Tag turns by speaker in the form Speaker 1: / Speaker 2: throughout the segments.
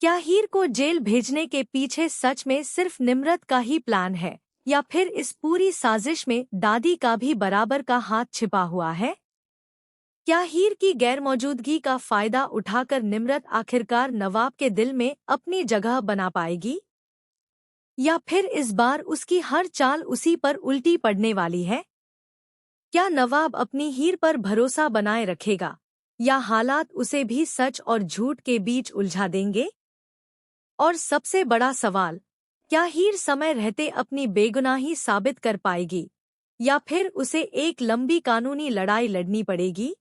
Speaker 1: क्या हीर को जेल भेजने के पीछे सच में सिर्फ निम्रत का ही प्लान है, या फिर इस पूरी साजिश में दादी का भी बराबर का हाथ छिपा हुआ है? क्या हीर की गैरमौजूदगी का फायदा उठाकर निम्रत आखिरकार नवाब के दिल में अपनी जगह बना पाएगी? या फिर इस बार उसकी हर चाल उसी पर उल्टी पड़ने वाली है? क्या नवाब अपनी हीर पर भरोसा बनाए रखेगा, या हालात उसे भी सच और झूठ के बीच उलझा देंगे? और सबसे बड़ा सवाल, क्या हीर समय रहते अपनी बेगुनाही साबित कर पाएगी, या फिर उसे एक लंबी कानूनी लड़ाई लड़नी पड़ेगी?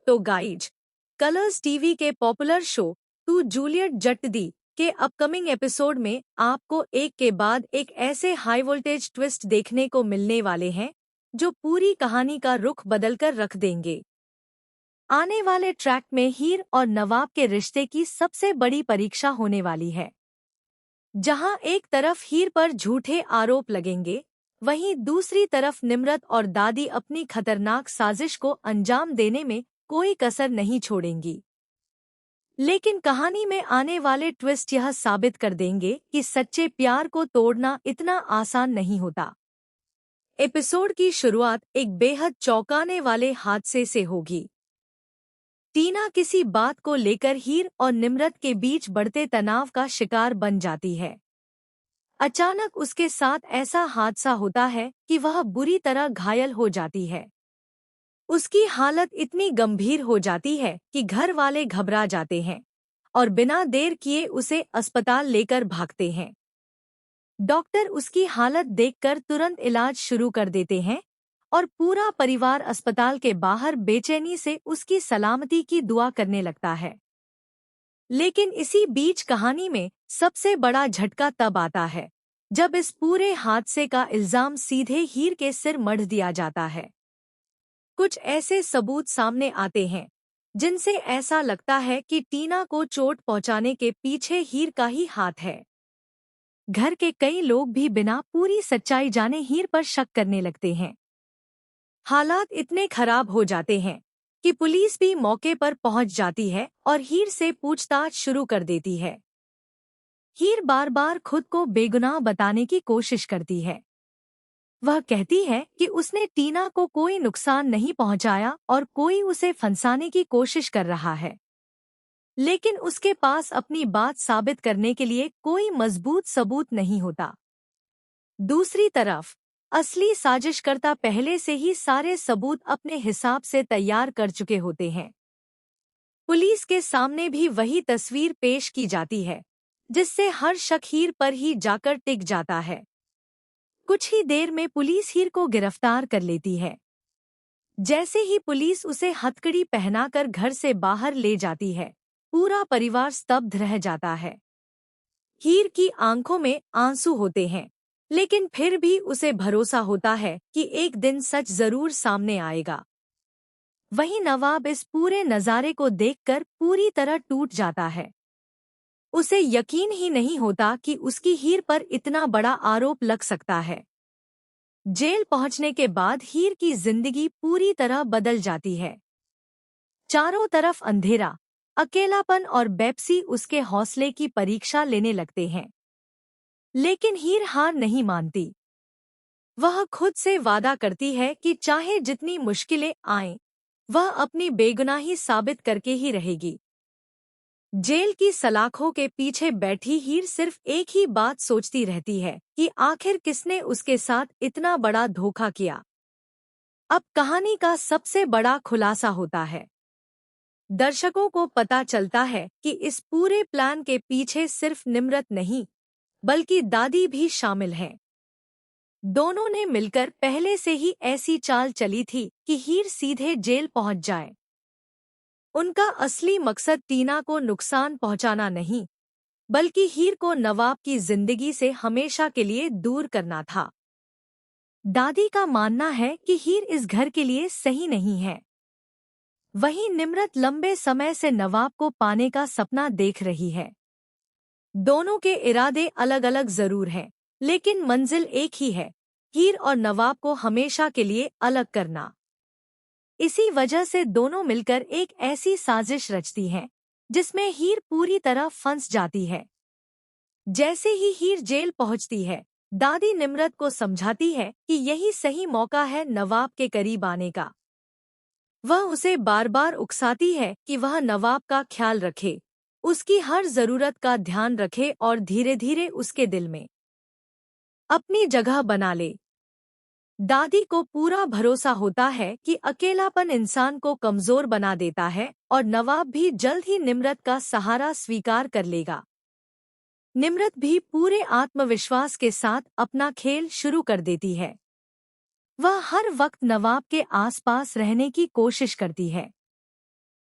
Speaker 1: तो गाइज, कलर्स टीवी के पॉपुलर शो टू जूलियट जट दी के अपकमिंग एपिसोड में आपको एक के बाद एक ऐसे हाई वोल्टेज ट्विस्ट देखने को मिलने वाले हैं जो पूरी कहानी का रुख बदलकर रख देंगे। आने वाले ट्रैक में हीर और नवाब के रिश्ते की सबसे बड़ी परीक्षा होने वाली है। जहां एक तरफ हीर पर झूठे आरोप लगेंगे, वहीं दूसरी तरफ निम्रत और दादी अपनी खतरनाक साजिश को अंजाम देने में कोई कसर नहीं छोड़ेंगी। लेकिन कहानी में आने वाले ट्विस्ट यह साबित कर देंगे कि सच्चे प्यार को तोड़ना इतना आसान नहीं होता। एपिसोड की शुरुआत एक बेहद चौंकाने वाले हादसे से होगी। टीना किसी बात को लेकर हीर और निम्रत के बीच बढ़ते तनाव का शिकार बन जाती है। अचानक उसके साथ ऐसा हादसा होता है कि वह बुरी तरह घायल हो जाती है। उसकी हालत इतनी गंभीर हो जाती है कि घर वाले घबरा जाते हैं और बिना देर किए उसे अस्पताल लेकर भागते हैं। डॉक्टर उसकी हालत देखकर तुरंत इलाज शुरू कर देते हैं और पूरा परिवार अस्पताल के बाहर बेचैनी से उसकी सलामती की दुआ करने लगता है। लेकिन इसी बीच कहानी में सबसे बड़ा झटका तब आता है जब इस पूरे हादसे का इल्जाम सीधे हीर के सिर मढ़ दिया जाता है। कुछ ऐसे सबूत सामने आते हैं जिनसे ऐसा लगता है कि टीना को चोट पहुंचाने के पीछे हीर का ही हाथ है। घर के कई लोग भी बिना पूरी सच्चाई जाने हीर पर शक करने लगते हैं। हालात इतने खराब हो जाते हैं कि पुलिस भी मौके पर पहुंच जाती है और हीर से पूछताछ शुरू कर देती है। हीर बार बार खुद को बेगुनाह बताने की कोशिश करती है। वह कहती है कि उसने टीना को कोई नुकसान नहीं पहुंचाया और कोई उसे फंसाने की कोशिश कर रहा है। लेकिन उसके पास अपनी बात साबित करने के लिए कोई मजबूत सबूत नहीं होता। दूसरी तरफ असली साजिशकर्ता पहले से ही सारे सबूत अपने हिसाब से तैयार कर चुके होते हैं। पुलिस के सामने भी वही तस्वीर पेश की जाती है जिससे हर शक हीर पर ही जाकर टिक जाता है। कुछ ही देर में पुलिस हीर को गिरफ्तार कर लेती है। जैसे ही पुलिस उसे हथकड़ी पहनाकर घर से बाहर ले जाती है, पूरा परिवार स्तब्ध रह जाता है। हीर की आंखों में आंसू होते हैं, लेकिन फिर भी उसे भरोसा होता है कि एक दिन सच जरूर सामने आएगा। वहीं नवाब इस पूरे नज़ारे को देखकर पूरी तरह टूट जाता है। उसे यकीन ही नहीं होता कि उसकी हीर पर इतना बड़ा आरोप लग सकता है। जेल पहुंचने के बाद हीर की जिंदगी पूरी तरह बदल जाती है। चारों तरफ अंधेरा, अकेलापन और बेपसी उसके हौसले की परीक्षा लेने लगते हैं। लेकिन हीर हार नहीं मानती। वह खुद से वादा करती है कि चाहे जितनी मुश्किलें आएं, वह अपनी बेगुनाही साबित करके ही रहेगी। जेल की सलाखों के पीछे बैठी हीर सिर्फ एक ही बात सोचती रहती है कि आखिर किसने उसके साथ इतना बड़ा धोखा किया। अब कहानी का सबसे बड़ा खुलासा होता है। दर्शकों को पता चलता है कि इस पूरे प्लान के पीछे सिर्फ निम्रत नहीं, बल्कि दादी भी शामिल हैं। दोनों ने मिलकर पहले से ही ऐसी चाल चली थी कि हीर सीधे जेल पहुंच जाए। उनका असली मकसद टीना को नुकसान पहुंचाना नहीं, बल्कि हीर को नवाब की जिंदगी से हमेशा के लिए दूर करना था। दादी का मानना है कि हीर इस घर के लिए सही नहीं है। वहीं निम्रत लंबे समय से नवाब को पाने का सपना देख रही है। दोनों के इरादे अलग अलग जरूर हैं, लेकिन मंजिल एक ही है, हीर और नवाब को हमेशा के लिए अलग करना। इसी वजह से दोनों मिलकर एक ऐसी साजिश रचती हैं जिसमें हीर पूरी तरह फंस जाती है। जैसे ही हीर जेल पहुंचती है, दादी निम्रत को समझाती है कि यही सही मौका है नवाब के करीब आने का। वह उसे बार बार उकसाती है कि वह नवाब का ख्याल रखे, उसकी हर जरूरत का ध्यान रखे और धीरे धीरे उसके दिल में अपनी जगह बना ले। दादी को पूरा भरोसा होता है कि अकेलापन इंसान को कमजोर बना देता है और नवाब भी जल्द ही निम्रत का सहारा स्वीकार कर लेगा। निम्रत भी पूरे आत्मविश्वास के साथ अपना खेल शुरू कर देती है। वह हर वक्त नवाब के आसपास रहने की कोशिश करती है।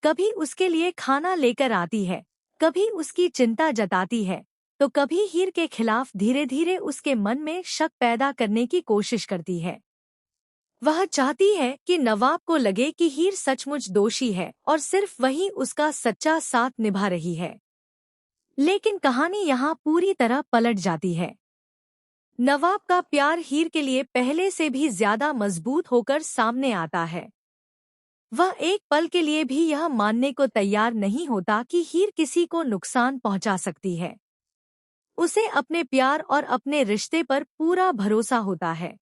Speaker 1: कभी उसके लिए खाना लेकर आती है, कभी उसकी चिंता जताती है, तो कभी हीर के खिलाफ धीरे धीरे उसके मन में शक पैदा करने की कोशिश करती है। वह चाहती है कि नवाब को लगे कि हीर सचमुच दोषी है और सिर्फ वही उसका सच्चा साथ निभा रही है। लेकिन कहानी यहाँ पूरी तरह पलट जाती है। नवाब का प्यार हीर के लिए पहले से भी ज्यादा मजबूत होकर सामने आता है। वह एक पल के लिए भी यह मानने को तैयार नहीं होता कि हीर किसी को नुकसान पहुंचा सकती है। उसे अपने प्यार और अपने रिश्ते पर पूरा भरोसा होता है।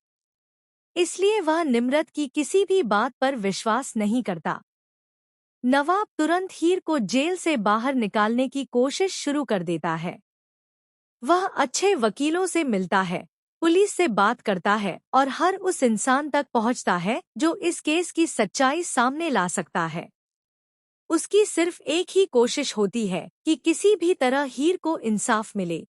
Speaker 1: इसलिए वह निम्रत की किसी भी बात पर विश्वास नहीं करता। नवाब तुरंत हीर को जेल से बाहर निकालने की कोशिश शुरू कर देता है। वह अच्छे वकीलों से मिलता है, पुलिस से बात करता है और हर उस इंसान तक पहुंचता है जो इस केस की सच्चाई सामने ला सकता है। उसकी सिर्फ एक ही कोशिश होती है कि किसी भी तरह हीर को इंसाफ मिले।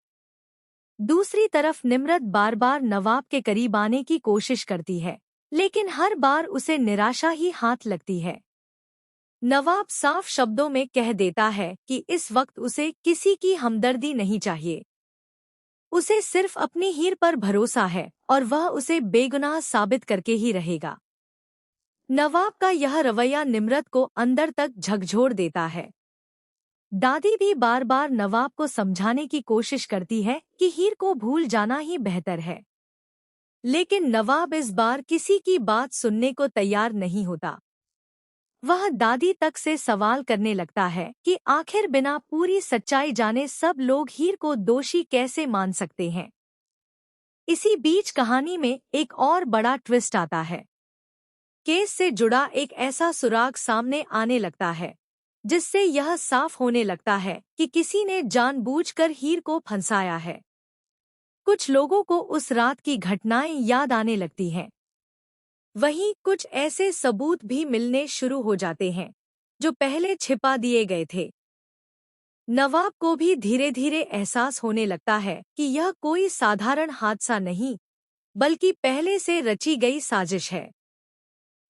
Speaker 1: दूसरी तरफ निम्रत बार बार नवाब के करीब आने की कोशिश करती है, लेकिन हर बार उसे निराशा ही हाथ लगती है। नवाब साफ शब्दों में कह देता है कि इस वक्त उसे किसी की हमदर्दी नहीं चाहिए। उसे सिर्फ अपनी हीर पर भरोसा है और वह उसे बेगुनाह साबित करके ही रहेगा। नवाब का यह रवैया निम्रत को अंदर तक झकझोर देता है। दादी भी बार बार नवाब को समझाने की कोशिश करती है कि हीर को भूल जाना ही बेहतर है, लेकिन नवाब इस बार किसी की बात सुनने को तैयार नहीं होता। वह दादी तक से सवाल करने लगता है कि आखिर बिना पूरी सच्चाई जाने सब लोग हीर को दोषी कैसे मान सकते हैं। इसी बीच कहानी में एक और बड़ा ट्विस्ट आता है। केस से जुड़ा एक ऐसा सुराग सामने आने लगता है जिससे यह साफ होने लगता है कि किसी ने जानबूझकर हीर को फंसाया है। कुछ लोगों को उस रात की घटनाएं याद आने लगती हैं। वहीं कुछ ऐसे सबूत भी मिलने शुरू हो जाते हैं जो पहले छिपा दिए गए थे। नवाब को भी धीरे धीरे एहसास होने लगता है कि यह कोई साधारण हादसा नहीं, बल्कि पहले से रची गई साजिश है।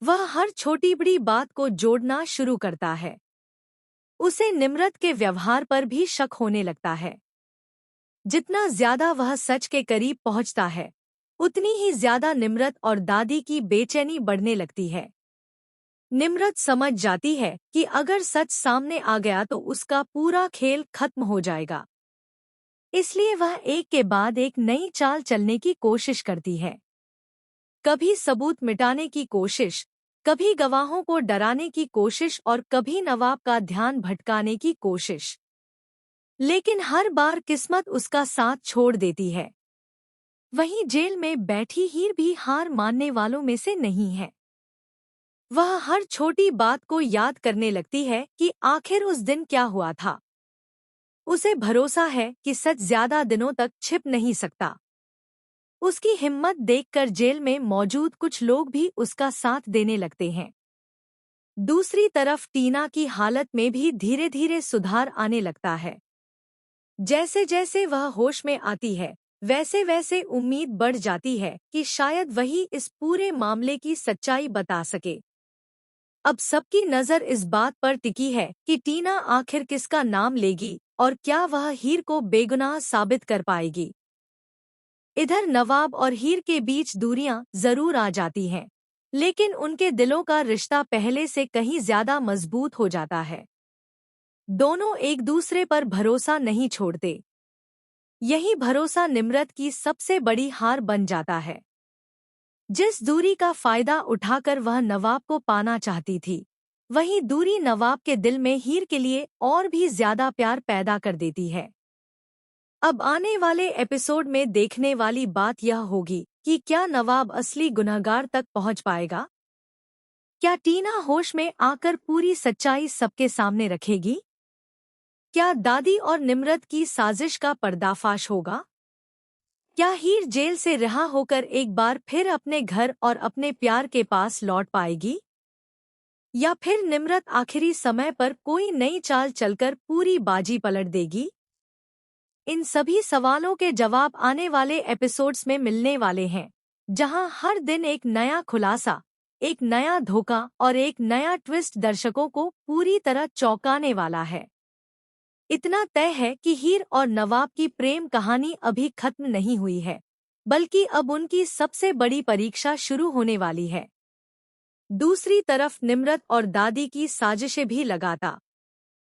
Speaker 1: वह हर छोटी बड़ी बात को जोड़ना शुरू करता है। उसे निम्रत के व्यवहार पर भी शक होने लगता है। जितना ज्यादा वह सच के करीब पहुंचता है, उतनी ही ज्यादा निम्रत और दादी की बेचैनी बढ़ने लगती है। निम्रत समझ जाती है कि अगर सच सामने आ गया तो उसका पूरा खेल खत्म हो जाएगा। इसलिए वह एक के बाद एक नई चाल चलने की कोशिश करती है। कभी सबूत मिटाने की कोशिश, कभी गवाहों को डराने की कोशिश और कभी नवाब का ध्यान भटकाने की कोशिश। लेकिन हर बार किस्मत उसका साथ छोड़ देती है। वहीं जेल में बैठी हीर भी हार मानने वालों में से नहीं है। वह हर छोटी बात को याद करने लगती है कि आखिर उस दिन क्या हुआ था। उसे भरोसा है कि सच ज्यादा दिनों तक छिप नहीं सकता। उसकी हिम्मत देखकर जेल में मौजूद कुछ लोग भी उसका साथ देने लगते हैं। दूसरी तरफ टीना की हालत में भी धीरे धीरे सुधार आने लगता है। जैसे जैसे वह होश में आती है, वैसे वैसे उम्मीद बढ़ जाती है कि शायद वही इस पूरे मामले की सच्चाई बता सके। अब सबकी नजर इस बात पर टिकी है कि टीना आखिर किसका नाम लेगी और क्या वह हीर को बेगुनाह साबित कर पाएगी। इधर नवाब और हीर के बीच दूरियां जरूर आ जाती हैं, लेकिन उनके दिलों का रिश्ता पहले से कहीं ज्यादा मजबूत हो जाता है। दोनों एक दूसरे पर भरोसा नहीं छोड़ते। यही भरोसा निम्रत की सबसे बड़ी हार बन जाता है। जिस दूरी का फायदा उठाकर वह नवाब को पाना चाहती थी, वहीं दूरी नवाब के दिल में हीर के लिए और भी ज्यादा प्यार पैदा कर देती है। अब आने वाले एपिसोड में देखने वाली बात यह होगी कि क्या नवाब असली गुनहगार तक पहुंच पाएगा? क्या टीना होश में आकर पूरी सच्चाई सबके सामने रखेगी? क्या दादी और निम्रत की साजिश का पर्दाफाश होगा? क्या हीर जेल से रिहा होकर एक बार फिर अपने घर और अपने प्यार के पास लौट पाएगी? या फिर निम्रत आखिरी समय पर कोई नई चाल चलकर पूरी बाजी पलट देगी? इन सभी सवालों के जवाब आने वाले एपिसोड्स में मिलने वाले हैं, जहां हर दिन एक नया खुलासा, एक नया धोखा और एक नया ट्विस्ट दर्शकों को पूरी तरह चौंकाने वाला है। इतना तय है कि हीर और नवाब की प्रेम कहानी अभी खत्म नहीं हुई है, बल्कि अब उनकी सबसे बड़ी परीक्षा शुरू होने वाली है। दूसरी तरफ निम्रत और दादी की साजिशें भी लगातार